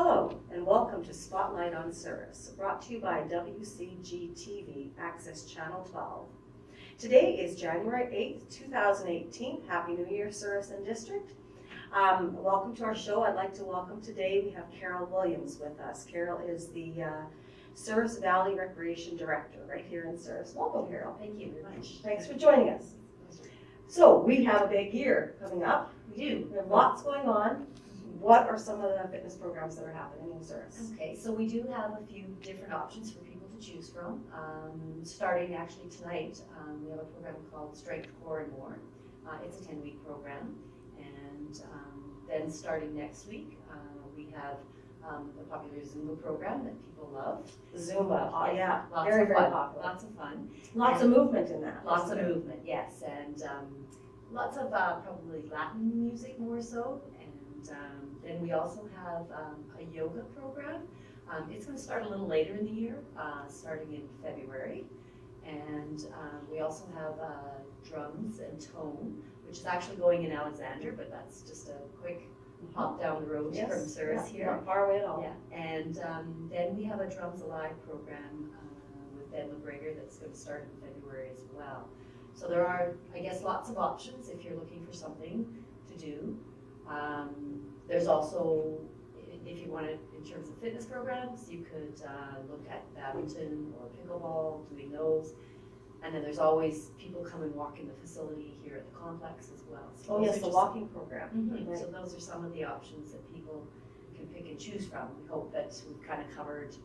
Hello, and welcome to Spotlight on Souris, brought to you by WCG-TV, Access Channel 12. Today is January 8th, 2018. Happy New Year, Souris and District. Welcome to our show. I'd like to welcome today, we have Carol Williams with us. Carol is the Souris Valley Recreation Director right here in Souris. Welcome, Carol. Thank you very much. Thanks for joining us. So, we have a big year coming up. We do. We have lots going on. What are some of the fitness programs that are happening in Souris? Okay, so we do have a few different options for people to choose from. Starting actually tonight, we have a program called Strength, Core, and More. It's a 10-week program. And then starting next week, we have the popular Zumba program that people love. Zumba, oh yeah, Lots very, of very fun. popular. Lots of fun. Lots of movement in that. Lots of movement, yes. And lots of probably Latin music more so. And then we also have a yoga program. It's going to start a little later in the year, starting in February. And we also have drums and tone, which is actually going in Alexander, but that's just a quick hop down the road from Souris here. Not far away at all. Yeah. And then we have a Drums Alive program with Ben McGregor that's going to start in February as well. So there are, I guess, lots of options if you're looking for something to do. There's also, if you want it in terms of fitness programs, you could look at badminton or pickleball, doing those. And then there's always people come and walk in the facility here at the complex as well. So oh yes, the walking program. Right. So those are some of the options that people can pick and choose from. We hope that we've kind of covered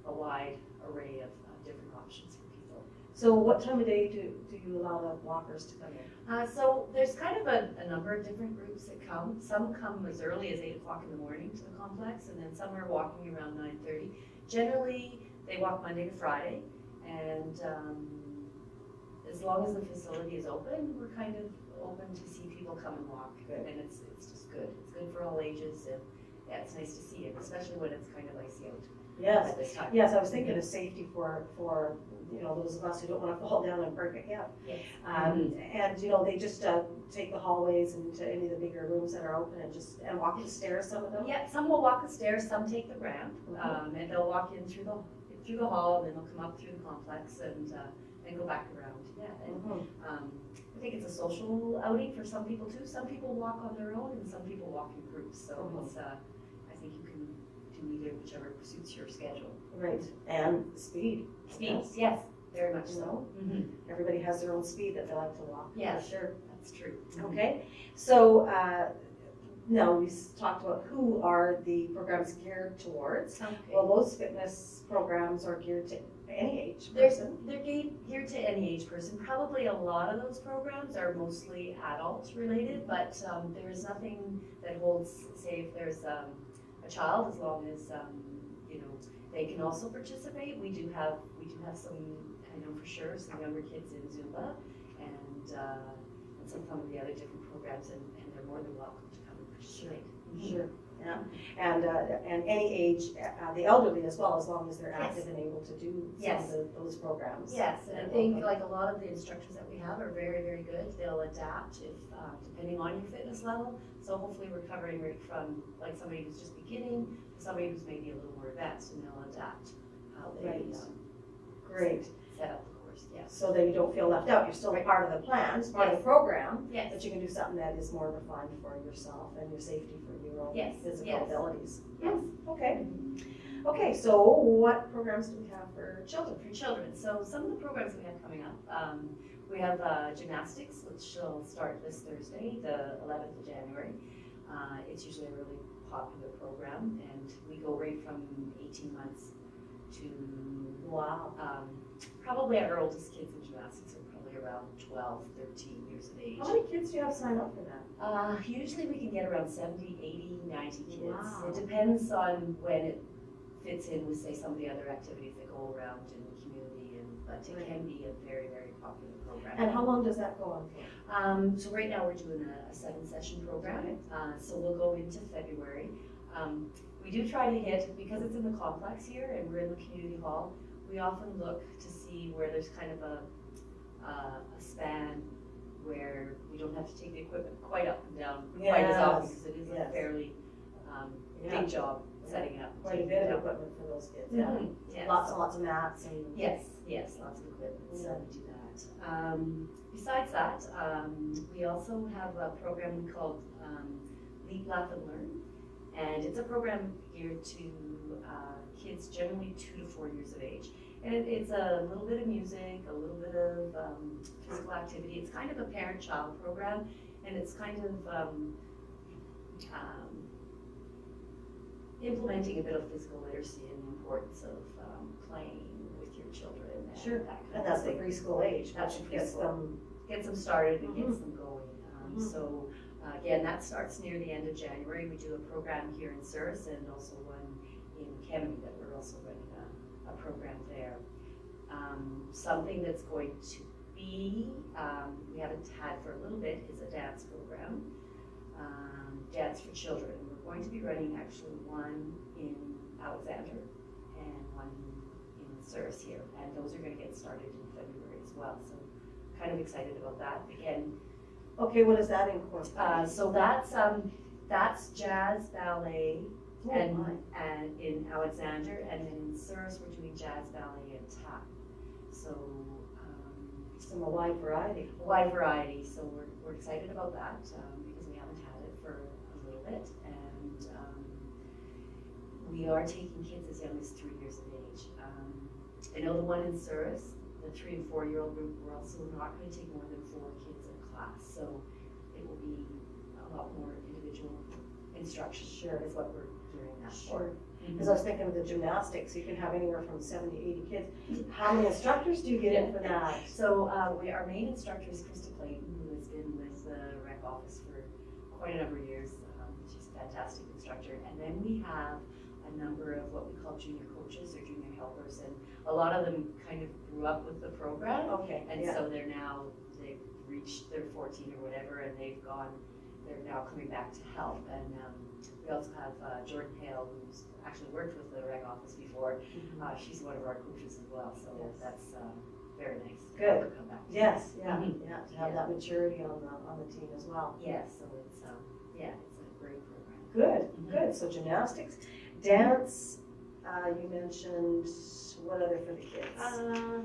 a wide array of different options for people. So what time of day do you allow the walkers to come in? So there's kind of a number of different groups that come. Some come as early as 8 o'clock in the morning to the complex, and then some are walking around 9:30. Generally, they walk Monday to Friday, and as long as the facility is open, we're kind of open to see people come and walk. Good. And it's just good. It's good for all ages, and yeah, it's nice to see it, especially when it's kind of icy out. Yes. At this time. Yes, I was thinking of safety for those of us who don't want to fall down and break a hip. Yes. And they just take the hallways into any of the bigger rooms that are open and walk the stairs. Some of them. Yeah, some will walk the stairs. Some take the ramp, and they'll walk in through the hall, and then they'll come up through the complex and go back around. Yeah. And, I think it's a social outing for some people too. Some people walk on their own, and some people walk in groups. So it's, I think you can do either, whichever suits your schedule. Right, and speed. Speed, yes, very much so. Everybody has their own speed that they like to walk. Yeah, for sure. That's true. Okay, so now we talked about who are the programs geared towards. Okay. Well, those fitness programs are geared to any age person. They're geared to any age person. Probably a lot of those programs are mostly adult related, but there is nothing that holds, say if there's a child, as long as they can also participate. We do have some, I know for sure, some younger kids in Zumba and some of the other different programs, and they're more than welcome to come and participate. Sure. Yeah, and any age, the elderly as well, as long as they're active and able to do some of those programs. Yes, and I think like a lot of the instructions that we have are very, very good. They'll adapt if depending on your fitness level. So hopefully we're covering right from like somebody who's just beginning to somebody who's maybe a little more advanced, and they'll adapt how they Great. set up the course. Yeah. So that you don't feel left out. You're still a part of the plan, part of the program, yes. but you can do something that is more refined for yourself and your safety for your own physical abilities. Yes. Okay. Okay, so what programs do we have for children? For children. So some of the programs we have coming up, we have Gymnastics, which will start this Thursday, the 11th of January. It's usually a really popular program, and we go right from 18 months to, probably our oldest kids in gymnastics are probably around 12, 13 years of age. How many kids do you have signed up for that? Usually we can get around 70, 80, 90 kids. Wow. It depends on when it fits in with, say, some of the other activities that go around in the community, but it can be a very, very popular program. And how long does that go on for? So right now we're doing a 7-session program, so we'll go into February. We do try to hit, because it's in the complex here and we're in the community hall, we often look to see where there's kind of a span where we don't have to take the equipment quite up and down quite as often, because it is a fairly Yeah. big job setting up. Quite a bit of equipment for those kids, yeah. Mhm, yes. Lots and lots of mats and. Yes, lots of equipment, so Yeah. we do that. Besides that, we also have a program we call Leap, Laugh, and Learn. And it's a program geared to kids generally 2 to 4 years of age. And it's a little bit of music, a little bit of physical activity. It's kind of a parent-child program, and it's kind of implementing a bit of physical literacy and the importance of playing with your children. And Sure, that kind and of that's the thing. preschool age, That's which gets preschool. them. Gets them started and Mhm. gets them going. So again, that starts near the end of January. We do a program here in Souris and also one in Kemeny that we're also running a program there. Something that's going to be, we haven't had for a little bit, is a dance program, Dance for Children. We're going to be running actually one in Alexander and one in Souris here, and those are going to get started in February as well. So kind of excited about that. Again, Okay, what does that incorporate? so that's jazz, ballet, Oh, and my. in Alexander, and then in Souris we're doing jazz, ballet, and tap. So Some a wide variety. a wide variety. So we're excited about that because we haven't had it for a little bit, and we are taking kids as young as 3 years of age. I know the one in Souris, the 3 and 4 year old group, we're also not going to take more than 4 kids in class, so it will be a lot more individual instruction. Sure. Is what we're doing that for. Sure. Because I was thinking of the gymnastics, you can have anywhere from 70 to 80 kids. How many instructors do you get in for that? So our main instructor is Krista Clayton, who has been with the rec office for quite a number of years. She's a fantastic instructor. And then we have a number of what we call junior coaches or junior helpers, and a lot of them kind of grew up with the program. Okay, And yeah. so they've reached their 14 or whatever, and they're now coming back to help. And we also have Jordan Hale, who's actually worked with the rec office before. She's one of our coaches as well, so Yes. that's very nice. to Good. have her come back. Yes, yeah, Mhm. yeah, to have that maturity on the team as well. Yeah, so it's it's a great program. Good, Mhm. good. So gymnastics, dance, you mentioned, what other for the kids?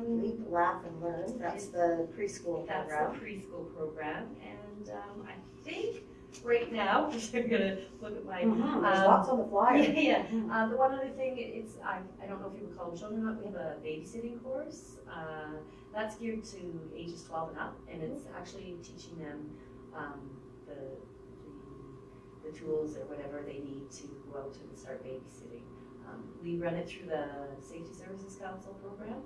Leap, Laugh, and Learn, that's the preschool That's program. the preschool program, and I think right now, I'm gonna look at my. There's lots on the flyer. Yeah. The one other thing, I don't know if you would call them children or not, we have a babysitting course. That's geared to ages 12 and up, and it's actually teaching them the tools or whatever they need to go out and start babysitting. We run it through the Safety Services Council program,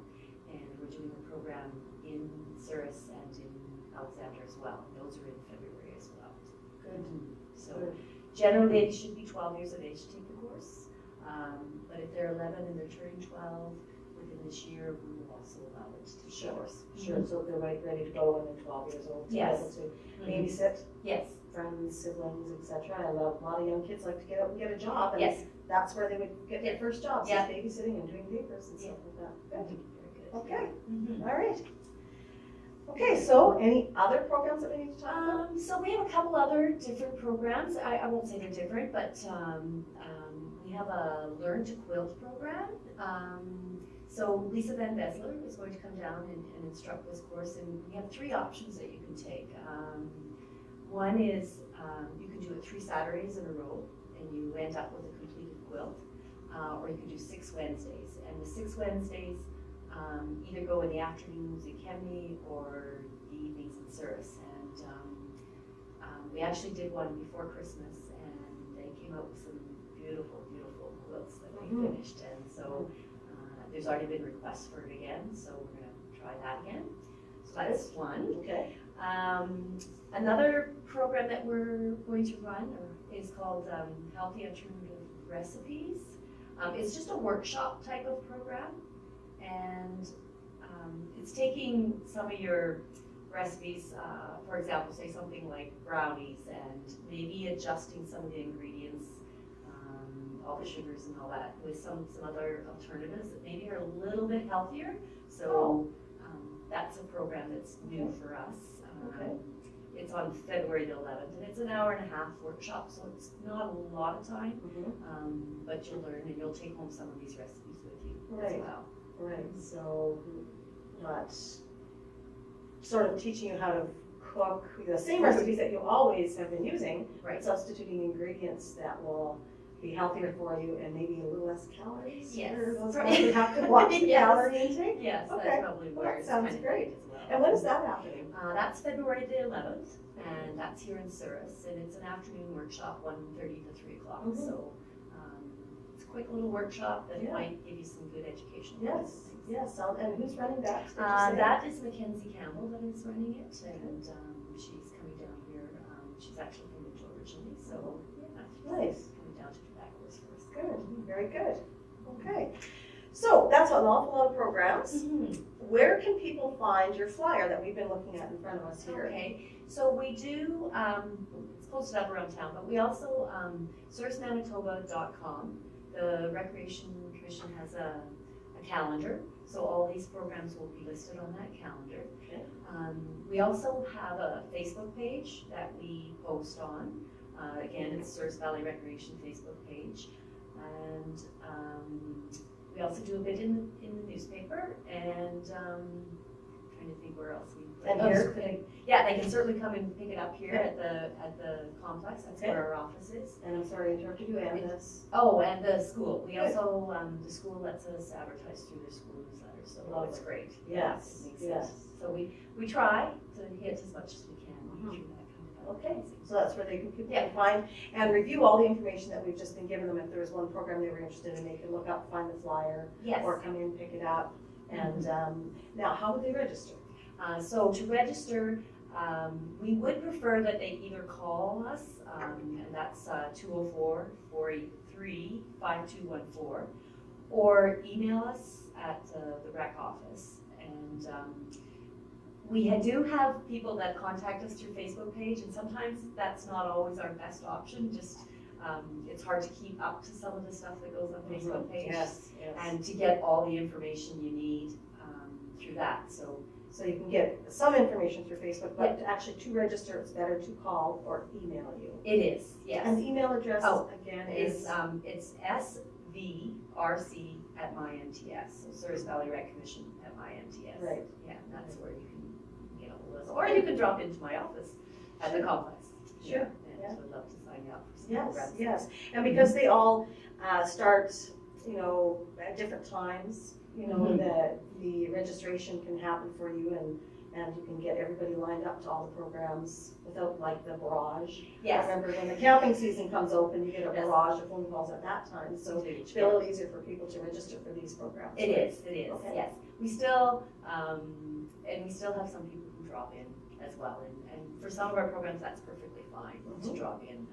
and we're doing a program in Souris and in Alexander as well. Those are in February as well. Good. So Good. generally, they should be 12 years of age to take the course. But if they're 11 and they're turning 12 within this year, we will also allow it to take the course. Sure, so they're ready to go when they're 12 years old. To be Yes. able to babysit Yes. friends, siblings, etc. I love, a lot of young kids like to get out and get a job, and Yes. that's where they would get their first jobs, Yeah. is babysitting and doing papers and stuff like that. Good. Very good. Okay, Mhm. all right. Okay, so any other programs that we need to talk about? So we have a couple other different programs. I won't say they're different, but we have a Learn to Quilt program. So Lisa Van Besler is going to come down and instruct this course, and we have 3 options that you can take. One is you can do it 3 Saturdays in a row, and you end up with a completed quilt, or you can do 6 Wednesdays. And the 6 Wednesdays either go in the afternoons in Kemeny or the evenings in Souris. And we actually did one before Christmas, and they came out with some beautiful, beautiful quilts that we finished. And so there's already been requests for it again, so we're going to try that again. So that is one. Okay. Another program that we're going to run is called Healthy Alternative Recipes. It's just a workshop type of program, and it's taking some of your recipes, for example, say something like brownies, and maybe adjusting some of the ingredients, all the sugars and all that, with some other alternatives that maybe are a little bit healthier. So that's a program that's new for us. Okay. it's on February the 11th, and it's an hour-and-a-half workshop, so it's not a lot of time, but you'll learn and you'll take home some of these recipes with you as well. Right, so not sort of teaching you how to cook the same recipes that you always have been using, Right. substituting ingredients that will be healthier for you and maybe a little less calories. Yes. For those guys who have to watch the calorie intake. Yes, Okay. that's probably Well, where that it's sounds kind of great. neat as well. And when is that happening? That's February the 11th, and that's here in Souris, and it's an afternoon workshop, 1:30 to 3 o'clock. So it's a quick little workshop that might give you some good education. Yes, yes. And who's running that? That is Mackenzie Campbell that is running it, and she's coming down here. She's actually from Mitchell originally, so yeah, she's coming down to do that course for us. Good, very good. Okay, so that's an awful lot of programs. Where can people find your flyer that we've been looking at in front of us here? Okay, so we do, it's posted up around town, but we also, SourisManitoba.com, the Recreation Commission has a calendar, so all these programs will be listed on that calendar. Okay. We also have a Facebook page that we post on. Again, it's Souris Valley Recreation Facebook page. And we also do a bit in the newspaper, and trying to think where else we. And here? Yeah, they can certainly come and pick it up here at the complex. That's where our office is. And I'm sorry to interrupt you, and this. Oh, and the school. We also the school lets us advertise through their school newsletter, so it's great. Yes, It makes yes. sense. So we try to hit as much as we can through that kind of Okay, advertising. so that's where people can find and review all the information that we've just been giving them. If there was one program they were interested in, they can look up, find the flyer, Yes. or come in, pick it up. And now, how would they register? So to register, we would prefer that they either call us, and that's 204-483-5214, or email us at the rec office. And we do have people that contact us through Facebook page, and sometimes that's not always our best option. Just it's hard to keep up to some of the stuff that goes on Facebook page, Yes. and to get all the information you need through that. So you can get some information through Facebook, but actually to register, it's better to call or email you. It is, yes. And the email address again is? It's SVRC@MyMTS, so Souris Valley Rec Commission at MyMTS. Right. Yeah, and that's where you can get a hold of us. Or you can drop into my office at the complex. Sure. Yeah, and we'd love to sign you up for some Yes, programs. yes. And because they all start, at different times, the registration can happen for you, and you can get everybody lined up to all the programs without like the barrage. Yes. I remember when the camping season comes open, you get a barrage of phone calls at that time, so it's a little easier for people to register for these programs. It is, Okay. yes. We still, and we still have some people who drop in as well, and for some of our programs, that's perfectly fine to drop in.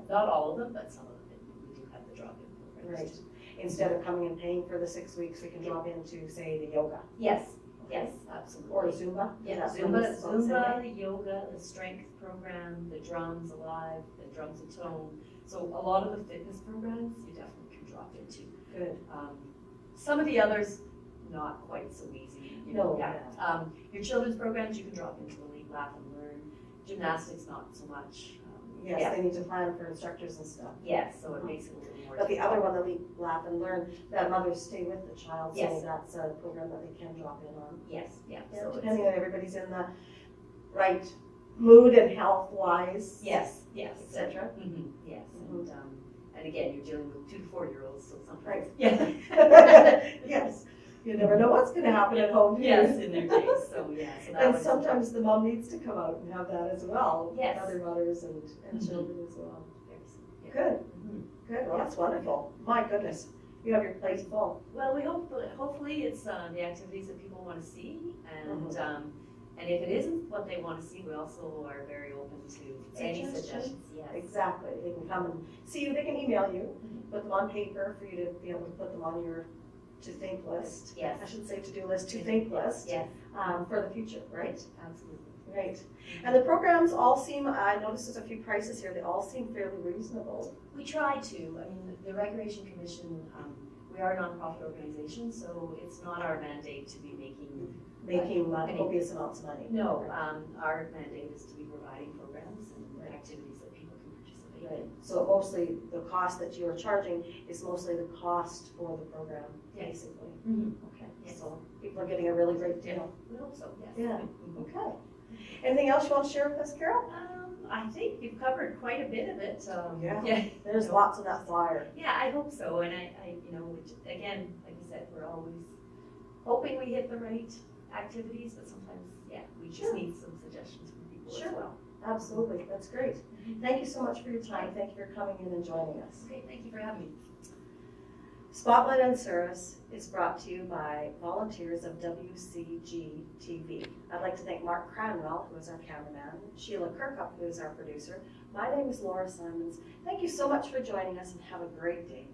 Not all of them, but some of them, we do have the drop-in programs. Right. Instead of coming and paying for the 6 weeks, we can drop into, say, the yoga. Yes, yes, absolutely. Or Zumba. Yeah, Zumba, the yoga, the strength program, the drums alive, the drums and tone. So a lot of the fitness programs you definitely can drop into. Good. Some of the others, not quite so easy. No. Your children's programs you can drop into the Leap, Laugh and Learn. Gymnastics, not so much. Yes, they need to plan for instructors and stuff. Yes, so it makes it a little more. But the other one, the Leap, Laugh and Learn, that mothers stay with the child, so Yes. that's a program that they can drop in on. Yes, yeah. Yeah, So depending on everybody's in the right mood and health-wise. yes, Et yes. cetera. Yes, and again, you're dealing with 2 to 4-year-olds, so sometimes. Right. Yeah. Yes, you never know what's gonna happen at home. Yes, in their days, so yeah. So that And was- sometimes the mom needs to come out and have that as well. Yes. Other mothers and children as well. Yeah. Good, good, well, that's wonderful. My goodness, you have your plate full. Well, we hope, hopefully it's the activities that people want to see, and if it isn't what they want to see, we also are very open to any suggestions. Yes. Exactly, they can come and see you, they can email you, put them on paper for you to be able to put them on your to-think list. Yes. I should say to-do list, to-think list. Yes. For the future, right? Absolutely. Right. And the programs all seem, I noticed there's a few prices here, they all seem fairly reasonable. We try to. I mean, the Recreation Commission, we are a nonprofit organization, so it's not our mandate to be making making copious amounts of money. No, our mandate is to be providing programs and activities that people can participate Right. in. So mostly the cost that you are charging is mostly the cost for the program, Yes. basically. Mm-hmm. Okay. Yes. So people are getting a really great deal. We hope so, yes. Yeah. Mhm. Okay. Anything else you want to share with us, Carol? I think you've covered quite a bit of it. Yeah. There's lots of that flyer. Yeah, I hope so. And I again, like I said, we're always hoping we hit the right activities, but sometimes, we just need some suggestions from people as well. Absolutely. That's great. Thank you so much for your time. Thank you for coming in and joining us. Okay, thank you for having me. Spotlight on Souris is brought to you by volunteers of WCG-TV. I'd like to thank Mark Cranwell, who is our cameraman, Sheila Kirkup, who is our producer. My name is Laura Simons. Thank you so much for joining us and have a great day.